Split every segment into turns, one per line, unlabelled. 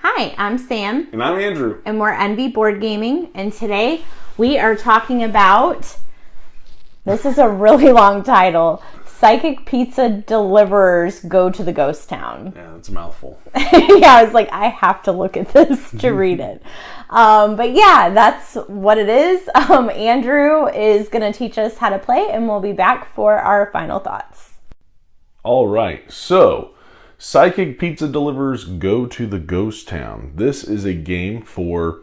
Hi, I'm Sam.
And I'm Andrew.
And we're Envy Board Gaming. And today we are talking about, this is a really long title, Psychic Pizza Deliverers Go to the Ghost Town.
Yeah, that's a mouthful.
Yeah, I was like, I have to look at this to read it. But yeah, that's what it is. Andrew is going to teach us how to play, and we'll be back for our final thoughts.
All right, so Psychic Pizza Deliverers Go to the Ghost Town. This is a game for,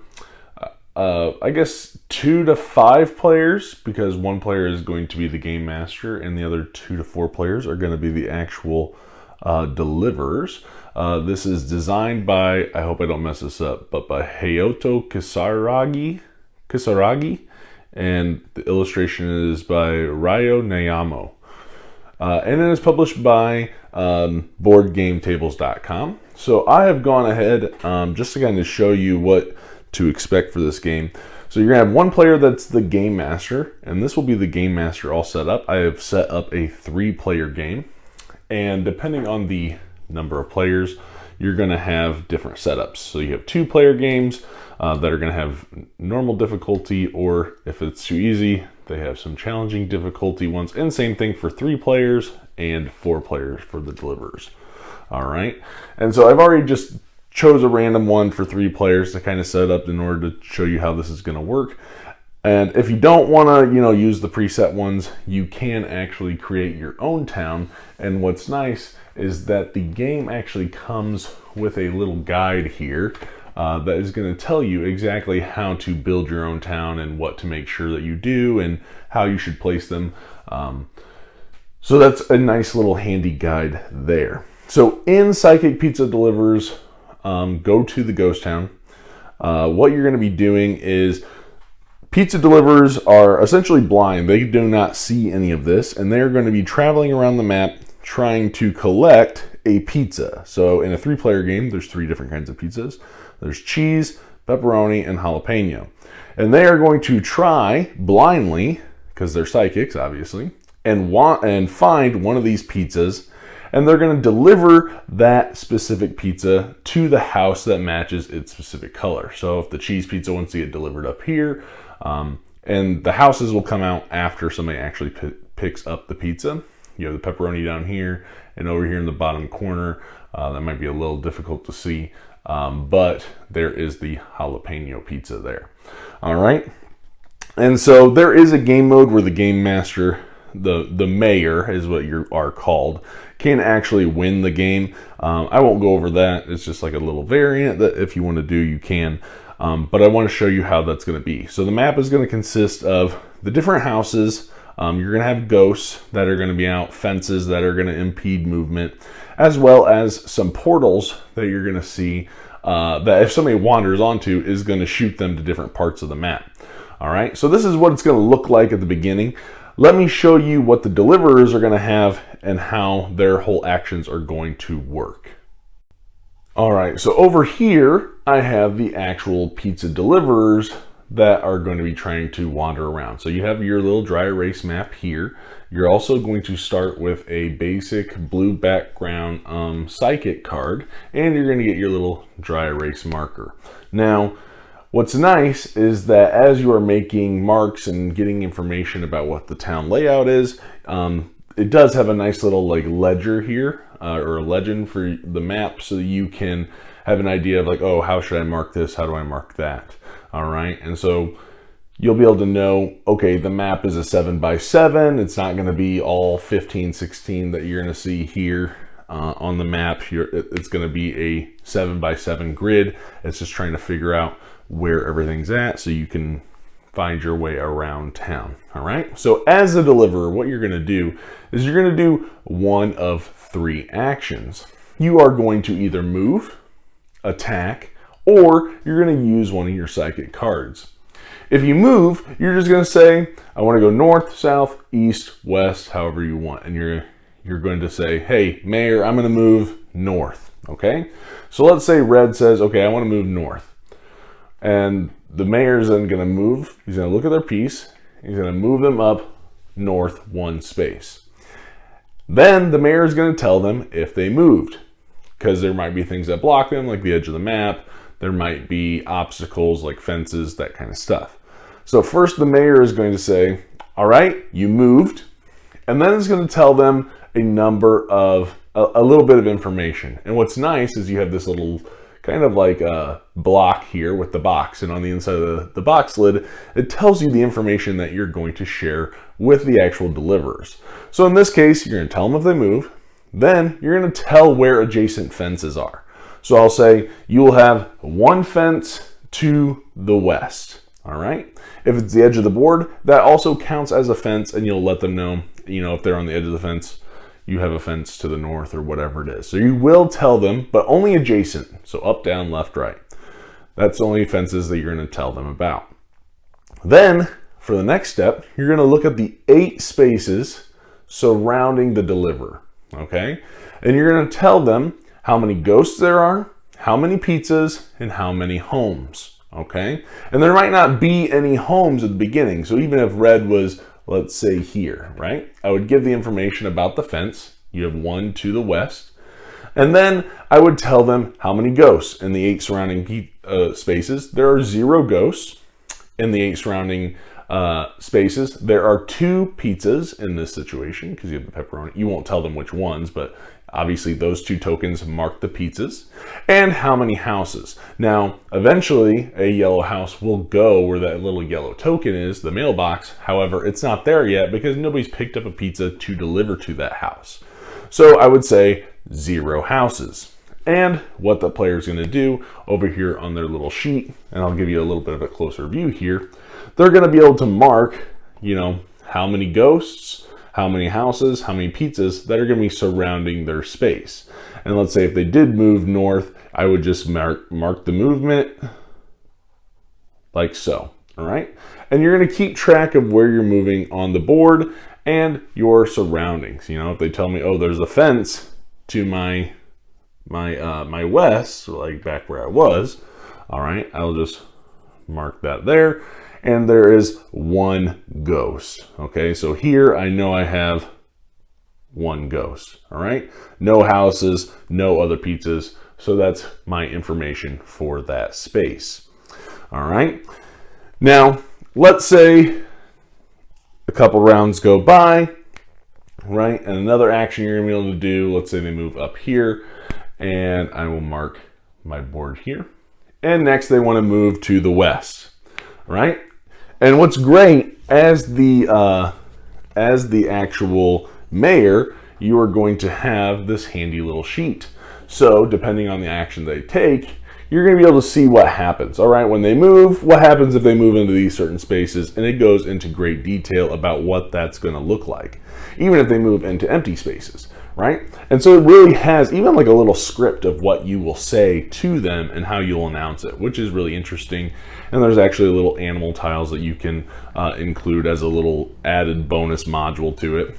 I guess, 2 to 5 players, because one player is going to be the game master, and the other 2 to 4 players are going to be the actual deliverers. This is designed by, I hope I don't mess this up, but by Hayato Kisaragi, and the illustration is by Ryo Nayamo. And it is published by BoardGameTables.com. So I have gone ahead just to kind of show you what to expect for this game. So you're going to have one player that's the game master, and this will be the game master all set up. I have set up a 3-player game, and depending on the number of players, you're going to have different setups. So you have 2-player games that are going to have normal difficulty, or if it's too easy, they have some challenging difficulty ones, and same thing for 3 players and 4 players for the deliverers. All right, and so I've already just chose a random one for 3 players to kind of set up in order to show you how this is going to work. And if you don't want to, use the preset ones, you can actually create your own town. And what's nice is that the game actually comes with a little guide here that is going to tell you exactly how to build your own town and what to make sure that you do and how you should place them. So that's a nice little handy guide there. So in Psychic Pizza Deliverers Go to the Ghost Town, what you're going to be doing is, pizza deliverers are essentially blind. They do not see any of this, and they're going to be traveling around the map trying to collect a pizza. So in a 3-player game, there's 3 different kinds of pizzas. There's cheese, pepperoni, and jalapeno. And they are going to try blindly, because they're psychics, obviously, and find one of these pizzas, and they're going to deliver that specific pizza to the house that matches its specific color. So if the cheese pizza wants to get delivered up here, and the houses will come out after somebody actually picks up the pizza. You have the pepperoni down here, and over here in the bottom corner, that might be a little difficult to see, but there is the jalapeno pizza there. All right, and so there is a game mode where the game master, the mayor is what you are called, can actually win the game. I won't go over that. It's just like a little variant that if you want to do, you can. But I want to show you how that's going to be. So the map is going to consist of the different houses. You're going to have ghosts that are going to be out, fences that are going to impede movement, as well as some portals that you're going to see that if somebody wanders onto is going to shoot them to different parts of the map. All right, so this is what it's going to look like at the beginning. Let me show you what the deliverers are going to have and how their whole actions are going to work. All right, so over here, I have the actual pizza deliverers that are going to be trying to wander around. So you have your little dry erase map here. You're also going to start with a basic blue background psychic card, and you're going to get your little dry erase marker. Now, what's nice is that as you are making marks and getting information about what the town layout is, it does have a nice little ledger here, or a legend for the map, so you can have an idea of oh, how should I mark this? How do I mark that? All right, and so you'll be able to know, okay, the map is a 7x7. It's not going to be all 15, 16 that you're going to see here on the map. It's going to be a 7x7 grid. It's just trying to figure out where everything's at so you can find your way around town. All right, so as a deliverer, what you're going to do is you're going to do one of 3 actions. You are going to either move, attack, or you're going to use one of your psychic cards. If you move, you're just going to say, I want to go north, south, east, west, however you want, and you're going to say, hey, Mayor, I'm going to move north. Okay, so let's say red says, okay, I want to move north. And the mayor's then going to move. He's going to look at their piece. He's going to move them up north 1 space. Then the mayor is going to tell them if they moved. because there might be things that block them, like the edge of the map. There might be obstacles like fences, that kind of stuff. So first the mayor is going to say, all right, you moved. And then it's going to tell them a number of, a little bit of information. And what's nice is you have this little kind of like a block here with the box. And on the inside of the box lid, it tells you the information that you're going to share with the actual deliverers. So in this case, you're going to tell them if they move. Then you're going to tell where adjacent fences are. So I'll say you will have one fence to the west. All right. If it's the edge of the board, that also counts as a fence, and you'll let them know, if they're on the edge of the fence, you have a fence to the north or whatever it is. So you will tell them, but only adjacent. So up, down, left, right. That's the only fences that you're going to tell them about. Then for the next step, you're going to look at the 8 spaces surrounding the deliverer. Okay. And you're going to tell them how many ghosts there are, how many pizzas, and how many homes. Okay, and there might not be any homes at the beginning. So even if red was, let's say here, right? I would give the information about the fence. You have one to the west. And then I would tell them how many ghosts. In the 8 surrounding spaces, there are 0 ghosts. In the 8 surrounding spaces, there are 2 pizzas in this situation because you have the pepperoni. You won't tell them which ones, but obviously those 2 tokens mark the pizzas. And how many houses. Now, eventually a yellow house will go where that little yellow token is, the mailbox. However, it's not there yet because nobody's picked up a pizza to deliver to that house. So I would say 0 houses. And what the player is going to do over here on their little sheet, and I'll give you a little bit of a closer view here, they're going to be able to mark, how many ghosts, how many houses, how many pizzas that are going to be surrounding their space. And let's say if they did move north, I would just mark the movement like so. All right. And you're going to keep track of where you're moving on the board and your surroundings. If they tell me, oh, there's a fence to my west, like back where I was, all right, I'll just mark that there. And there is 1 ghost. Okay, so here I know I have 1 ghost. All right, no houses, no other pizzas. So that's my information for that space. All right, now let's say a couple rounds go by, right? And another action you're gonna be able to do, let's say they move up here, and I will mark my board here. And next they want to move to the west, right? And what's great, as the actual mayor, you are going to have this handy little sheet. So depending on the action they take, you're going to be able to see what happens. All right, when they move, what happens if they move into these certain spaces, and it goes into great detail about what that's going to look like, even if they move into empty spaces, right? And so it really has even like a little script of what you will say to them and how you'll announce it, which is really interesting. And there's actually little animal tiles that you can include as a little added bonus module to it.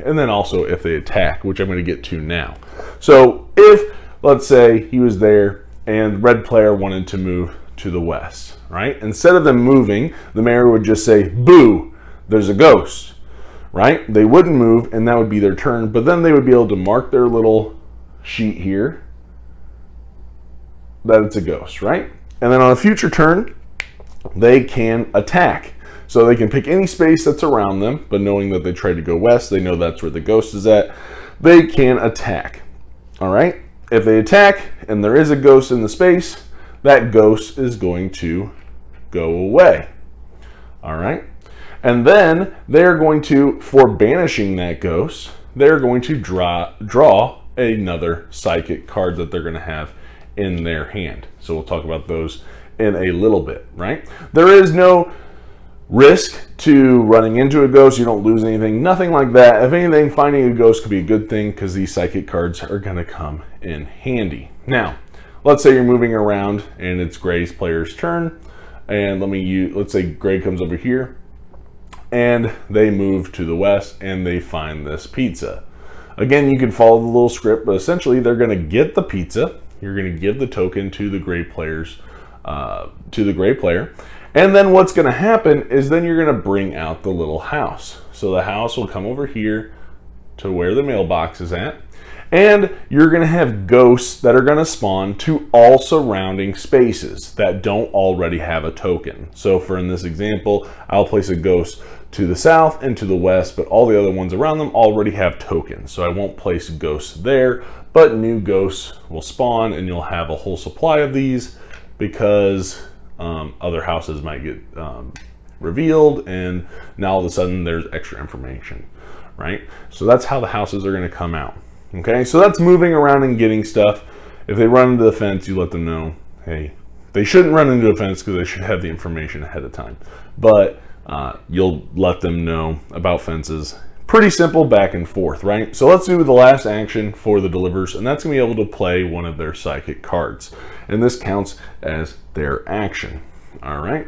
And then also if they attack, which I'm going to get to now. So if, let's say he was there and red player wanted to move to the west, right? Instead of them moving, the mayor would just say, boo, there's a ghost, right? They wouldn't move and that would be their turn, but then they would be able to mark their little sheet here that it's a ghost, right? And then on a future turn, they can attack. So they can pick any space that's around them, but knowing that they tried to go west, they know that's where the ghost is at. They can attack, all right? If they attack and there is a ghost in the space, that ghost is going to go away, all right? And then they're going to, for banishing that ghost, they're going to draw another psychic card that they're going to have in their hand. So we'll talk about those in a little bit, right? There is no risk to running into a ghost. You don't lose anything, nothing like that. If anything, finding a ghost could be a good thing because these psychic cards are going to come in handy. Now, let's say you're moving around and it's Gray's player's turn, and let's say Gray comes over here and they move to the west and they find this pizza. Again, you can follow the little script, but essentially they're going to get the pizza. You're going to give the token to the Gray players, to the Gray player. And then what's going to happen is then you're going to bring out the little house. So the house will come over here to where the mailbox is at. And you're going to have ghosts that are going to spawn to all surrounding spaces that don't already have a token. So for in this example, I'll place a ghost to the south and to the west, but all the other ones around them already have tokens. So I won't place ghosts there, but new ghosts will spawn and you'll have a whole supply of these because other houses might get revealed, and now all of a sudden there's extra information, right? So that's how the houses are going to come out. Okay, so that's moving around and getting stuff. If they run into the fence, you let them know, hey, they shouldn't run into a fence because they should have the information ahead of time. But you'll let them know about fences. Pretty simple back and forth, right? So let's do the last action for the Deliverers, and that's going to be able to play one of their psychic cards. And this counts as their action, all right?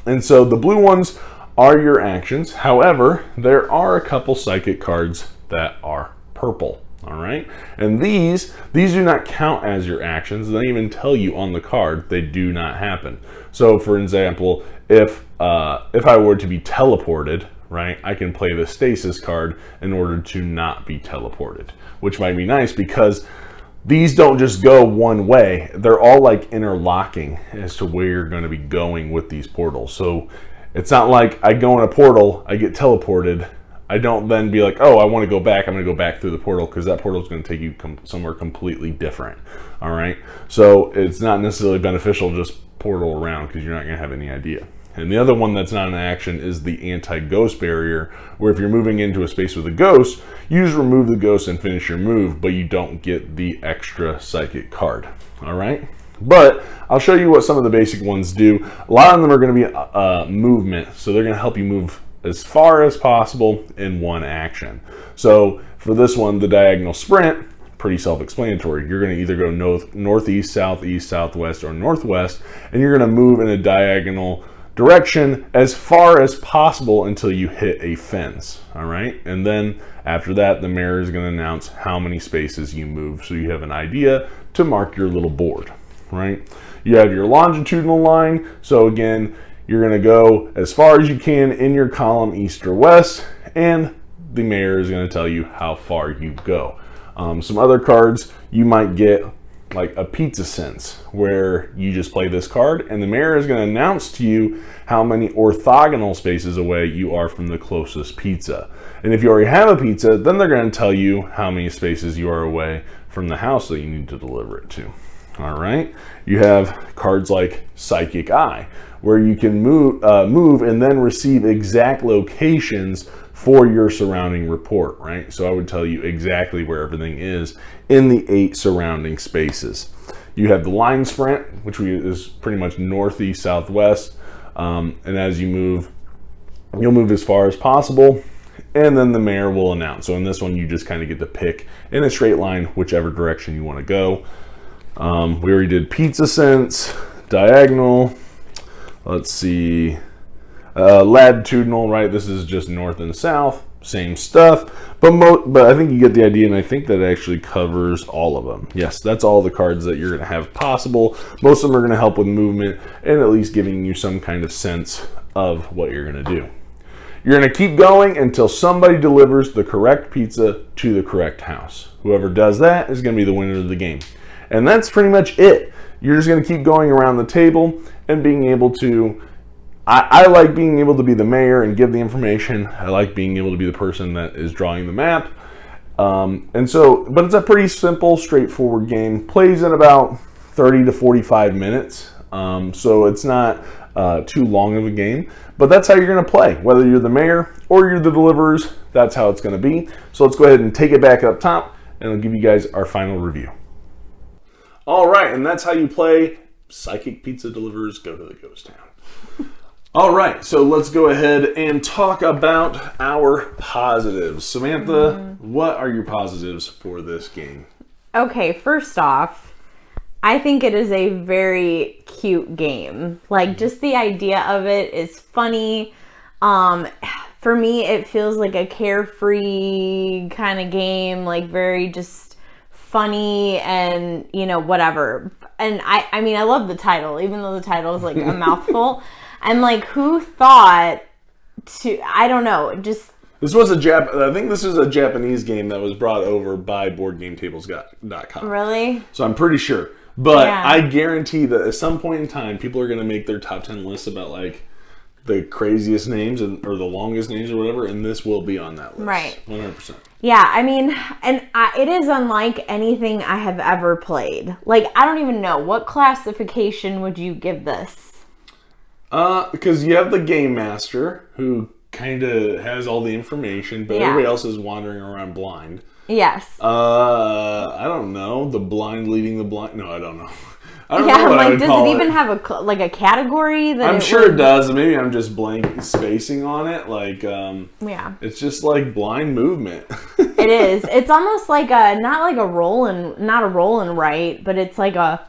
And so the blue ones are your actions. However, there are a couple psychic cards that are purple. All right, and these do not count as your actions. They even tell you on the card they do not happen. So, for example, if I were to be teleported, right, I can play the stasis card in order to not be teleported, which might be nice because these don't just go one way. They're all like interlocking as to where you're going to be going with these portals. So it's not like I go in a portal, I get teleported. I don't then be like, oh, I want to go back. I'm going to go back through the portal because that portal is going to take you somewhere completely different. All right. So it's not necessarily beneficial to just portal around because you're not going to have any idea. And the other one that's not an action is the anti-ghost barrier, where if you're moving into a space with a ghost, you just remove the ghost and finish your move, but you don't get the extra psychic card. All right. But I'll show you what some of the basic ones do. A lot of them are going to be movement. So they're going to help you move as far as possible in one action. So for this one, the diagonal sprint, pretty self-explanatory. You're going to either go northeast, southeast, southwest, or northwest, and you're going to move in a diagonal direction as far as possible until you hit a fence. All right, and then after that, the mayor is going to announce how many spaces you move, so you have an idea to mark your little board. Right, you have your longitudinal line. So again, you're going to go as far as you can in your column, east or west, and the mayor is going to tell you how far you go. Some other cards you might get, like a pizza sense, where you just play this card, and the mayor is going to announce to you how many orthogonal spaces away you are from the closest pizza. And if you already have a pizza, then they're going to tell you how many spaces you are away from the house that you need to deliver it to. All right. You have cards like Psychic Eye, where you can move and then receive exact locations for your surrounding report, right? So I would tell you exactly where everything is in the 8 surrounding spaces. You have the line sprint, which is pretty much northeast, southwest. And as you move, you'll move as far as possible. And then the mayor will announce. So in this one, you just kind of get to pick in a straight line, whichever direction you want to go. We already did pizza sense, diagonal. Let's see, latitudinal, right? This is just north and south, same stuff. But I think you get the idea, and I think that actually covers all of them. Yes, that's all the cards that you're going to have possible. Most of them are going to help with movement and at least giving you some kind of sense of what you're going to do. You're going to keep going until somebody delivers the correct pizza to the correct house. Whoever does that is going to be the winner of the game. And that's pretty much it. You're just going to keep going around the table and being able to, I like being able to be the mayor and give the information. I like being able to be the person that is drawing the map. But it's a pretty simple, straightforward game. Plays in about 30 to 45 minutes. So it's not too long of a game. But that's how you're going to play. Whether you're the mayor or you're the Deliverers, that's how it's going to be. So let's go ahead and take it back up top, and I'll give you guys our final review. All right, and that's how you play Psychic Pizza Deliverers Go to the Ghost Town. All right, so let's go ahead and talk about our positives. Samantha, what are your positives for this game?
Okay, first off, I think it is a very cute game. Like, just the idea of it is funny. For me, it feels like a carefree kind of game, like very just funny and, whatever. And I mean, I love the title, even though the title is like a mouthful. And like, who thought to, I don't know, just...
This was I think this was a Japanese game that was brought over by BoardGameTables.com.
Really?
So I'm pretty sure. But
Yeah.
I guarantee that at some point in time, people are going to make their top 10 lists about like the craziest names or the longest names or whatever, and this will be on that list.
Right.
100%.
Yeah, I mean, it is unlike anything I have ever played. Like, I don't even know. What classification would you give this?
Because you have the Game Master, who kind of has all the information, but
Yeah.
everybody else is wandering around blind.
Yes.
I don't know. The blind leading the blind. No, I don't know. I don't know
Yeah,
what I
like,
would
does
call
it even have a category that
I'm
it
sure
would...
it does. Maybe I'm just blank spacing on it. Like,
Yeah.
it's just like blind movement.
It is. It's almost like not a roll and write, but it's like a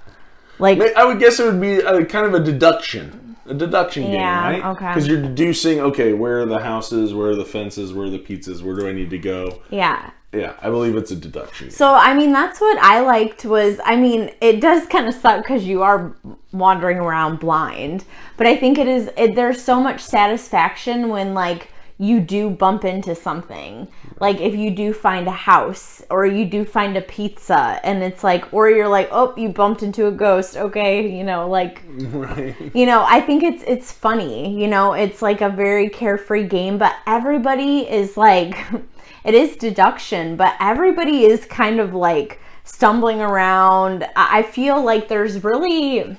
I would guess it would be kind of a deduction. A deduction game,
Yeah,
right?
okay.
Because you're deducing, okay, where are the houses, where are the fences, where are the pizzas, where do I need to go?
yeah.
Yeah, I believe it's a deduction game.
So, I mean, that's what I liked was, I mean, it does kind of suck because you are wandering around blind, but I think there's so much satisfaction when, like, you do bump into something. Like, if you do find a house or you do find a pizza and it's like, or you're like, oh, you bumped into a ghost. Okay. You know, like,
Right.
you know, I think it's funny, you know, it's like a very carefree game, but everybody is like, it is deduction, but everybody is kind of like stumbling around. I feel like there's really,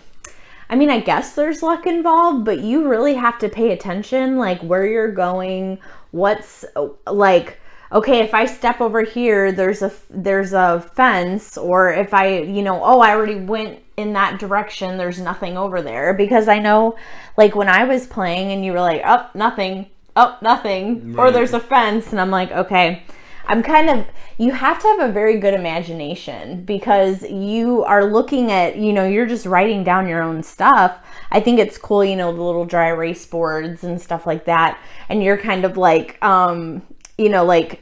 I mean, I guess there's luck involved, but you really have to pay attention, like where you're going, what's like, okay, if I step over here, there's a fence, or if I, you know, oh, I already went in that direction, there's nothing over there. Because I know, like when I was playing and you were like, oh, nothing,
Right.
or there's a fence, and I'm like, okay, you have to have a very good imagination because you are looking at, you know, you're just writing down your own stuff. I think it's cool, you know, the little dry erase boards and stuff like that. And you're kind of like, you know, like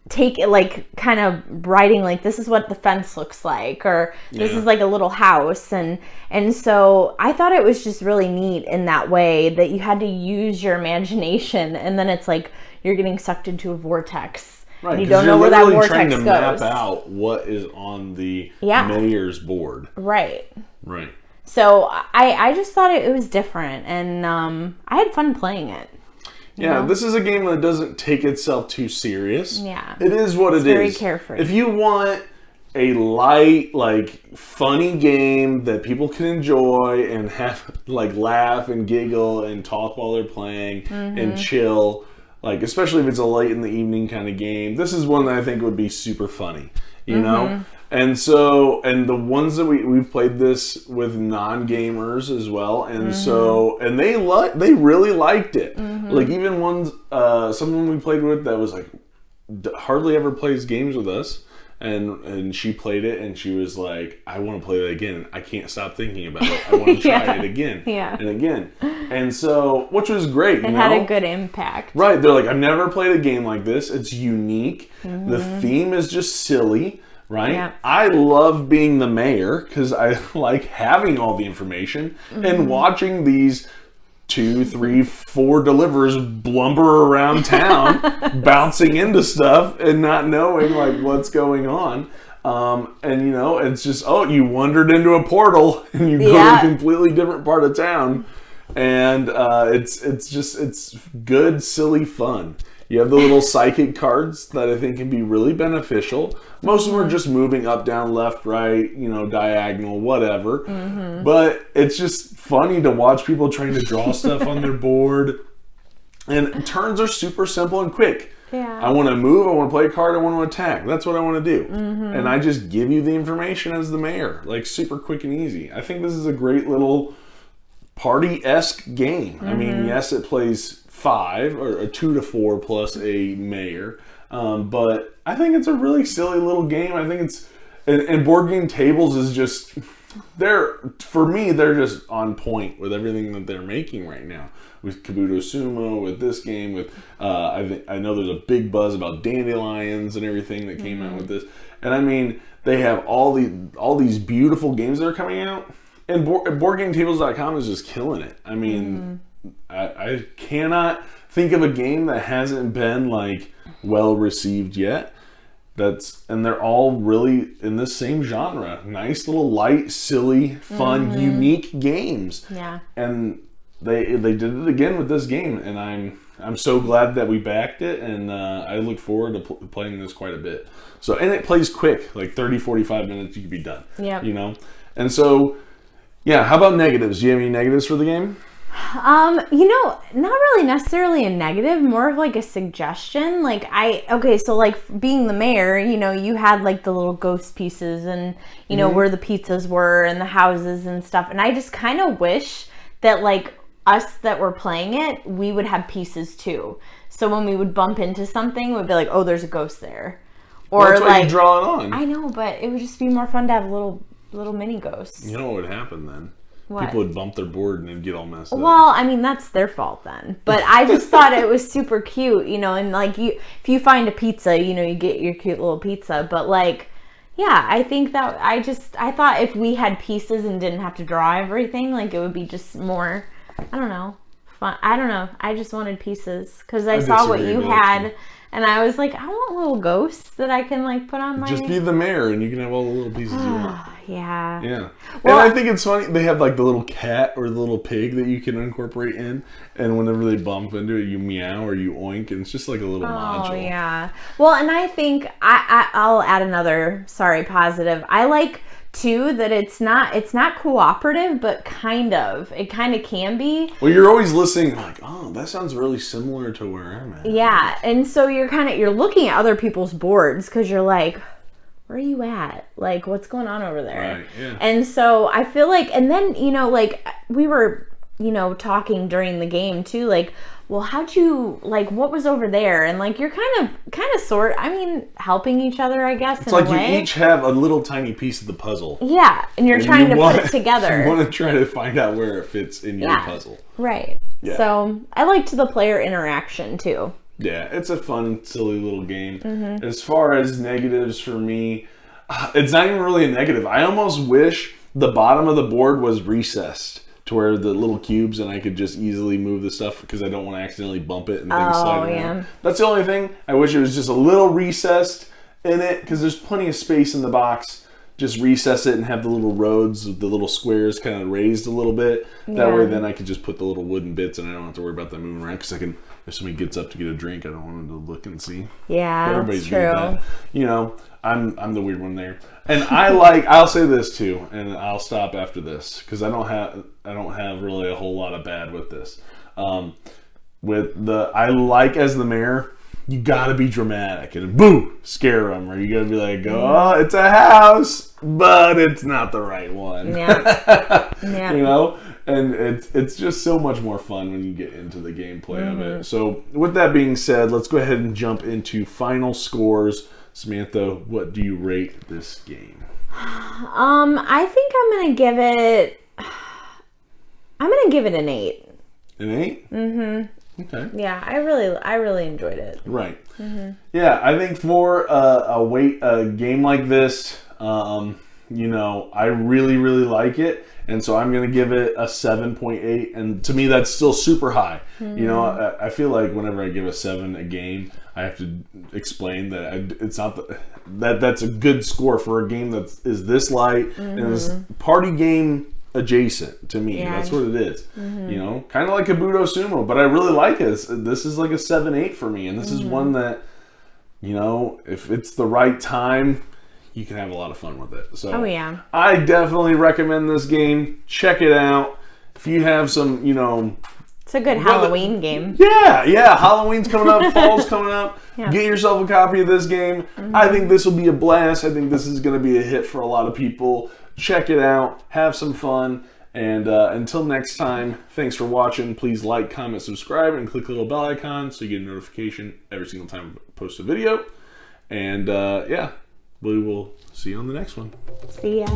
take it, like kind of writing like, this is what the fence looks like, or this is like a little house. And so I thought it was just really neat in that way that you had to use your imagination, and then it's like you're getting sucked into a vortex.
Right,
and you don't know where that vortex
trying to
goes.
map out what is on the mayor's board.
Right.
Right.
So I just thought it was different, and I had fun playing it.
Yeah, this is a game that doesn't take itself too serious.
Yeah.
It is what it is.
Very carefree.
If you want a light, like, funny game that people can enjoy and have, like, laugh and giggle and talk while they're playing and chill, like, especially if it's a late in the evening kind of game, this is one that I think would be super funny, you know? And so, and the ones that we've played this with non-gamers as well, and so, and they really liked it. Like even ones, someone we played with that was like hardly ever plays games with us, and she played it and she was like, I want to play that again. I can't stop thinking about it. I want to try it again and again. And so, which was great.
It had a good impact.
Right. They're like, I've never played a game like this. It's unique. The theme is just silly. Right?
Yeah.
I love being the mayor because I like having all the information and watching these 2, 3, 4 deliverers blumber around town, bouncing into stuff and not knowing like what's going on. And you know, it's just, oh, you wandered into a portal and you go to a completely different part of town. And it's good, silly fun. You have the little psychic cards that I think can be really beneficial. Most of them are just moving up, down, left, right, you know, diagonal, whatever. But it's just funny to watch people trying to draw stuff on their board. And turns are super simple and quick.
Yeah.
I want to move, I want to play a card, I want to attack. That's what I want to do. And I just give you the information as the mayor. Like super quick and easy. I think this is a great little party-esque game. I mean, yes, it plays 5 or a 2 to 4 plus a mayor, but I think it's a really silly little game. I think it's and Board Game Tables is just for me they're just on point with everything that they're making right now with Kabuto Sumo, with this game, with I know there's a big buzz about Dandelions and everything that came out with this, and I mean they have all these beautiful games that are coming out, and BoardGameTables.com is just killing it. I mean. I cannot think of a game that hasn't been like well received yet. And they're all really in the same genre. Nice little light, silly, fun, unique games.
Yeah.
And they did it again with this game, and I'm so glad that we backed it, and I look forward to playing this quite a bit. So, and it plays quick, like 30, 45 minutes, you could be done.
Yeah.
You know? And so, yeah, how about negatives? Do you have any negatives for the game?
Not really necessarily a negative, more of like a suggestion. So like being the mayor, you had like the little ghost pieces and, where the pizzas were and the houses and stuff. And I just kind of wish that like us that were playing it, we would have pieces too. So when we would bump into something, we'd be like, oh, there's a ghost there. Or
well, that's
like,
what you draw it on.
I know, but it would just be more fun to have little mini ghosts.
You know what would happen then?
What?
People would bump their board and it'd get all messed up.
Well, I mean, that's their fault then. But I just thought it was super cute, and like if you find a pizza, you get your cute little pizza. But like, yeah, I think that I thought if we had pieces and didn't have to draw everything, like it would be just more, I don't know, fun. I don't know. I just wanted pieces because I saw what you had. And I was like, I want little ghosts that I can like put on my...
Just be the mayor and you can have all the little pieces you want.
Yeah.
Yeah.
Well,
and I think it's funny. They have like the little cat or the little pig that you can incorporate in. And whenever they bump into it, you meow or you oink. And it's just like a little module.
Oh, yeah. Well, and I think I'll add another, positive. I like... too, that it's not cooperative, but it kind of can be.
Well, you're always listening like, oh, that sounds really similar to where I'm at.
Yeah, and so you're looking at other people's boards because you're like, where are you at? Like, what's going on over there?
Right, yeah.
And so I feel like, and then, like we were, talking during the game too, like, well, how'd you, like, what was over there? And like, you're kind of helping each other, I guess,
it's
in
like
a way.
You each have a little tiny piece of the puzzle.
Yeah, and you're trying to put it together.
You want to try to find out where it fits in your puzzle.
Right.
Yeah.
So I liked the player interaction too.
Yeah, it's a fun, silly little game.
Mm-hmm.
As far as negatives for me, it's not even really a negative. I almost wish the bottom of the board was recessed to where the little cubes and I could just easily move the stuff because I don't want to accidentally bump it and things slide around. That's the only thing. I wish it was just a little recessed in it because there's plenty of space in the box. Just recess it and have the little roads, the little squares kind of raised a little bit. That way then I could just put the little wooden bits and I don't have to worry about them moving around because if somebody gets up to get a drink, I don't want them to look and see.
Yeah,
everybody's
that's true.
That. I'm the weird one there. And I'll say this too, and I'll stop after this because I don't have really a whole lot of bad with this. I like as the mayor, you gotta be dramatic and boom, scare them, or you gotta be like, oh, it's a house, but it's not the right one.
Yeah. Yeah.
And it's just so much more fun when you get into the gameplay of it. So with that being said, let's go ahead and jump into final scores. Samantha, what do you rate this game?
I think I'm gonna give it an 8.
An 8? Mm-hmm. Okay.
Yeah, I really enjoyed it.
Right. Mm-hmm. Yeah, I think for a game like this, I really, really like it. And so I'm going to give it a 7.8. And to me, that's still super high. Mm-hmm. I feel like whenever I give a 7 a game, I have to explain that it's not that's a good score for a game that is this light and is party game adjacent to me. Yeah. That's what it is. Mm-hmm. Kind of like Kabuto Sumo, but I really like it. This is like a 7-8 for me. And this is one that, if it's the right time, you can have a lot of fun with it. So I definitely recommend this game. Check it out. If you have some,
it's a good Halloween game.
Yeah. Halloween's coming up. Fall's coming up. Yeah. Get yourself a copy of this game. Mm-hmm. I think this will be a blast. I think this is going to be a hit for a lot of people. Check it out. Have some fun. And until next time, thanks for watching. Please like, comment, subscribe, and click the little bell icon so you get a notification every single time I post a video. And we will see you on the next one.
See ya.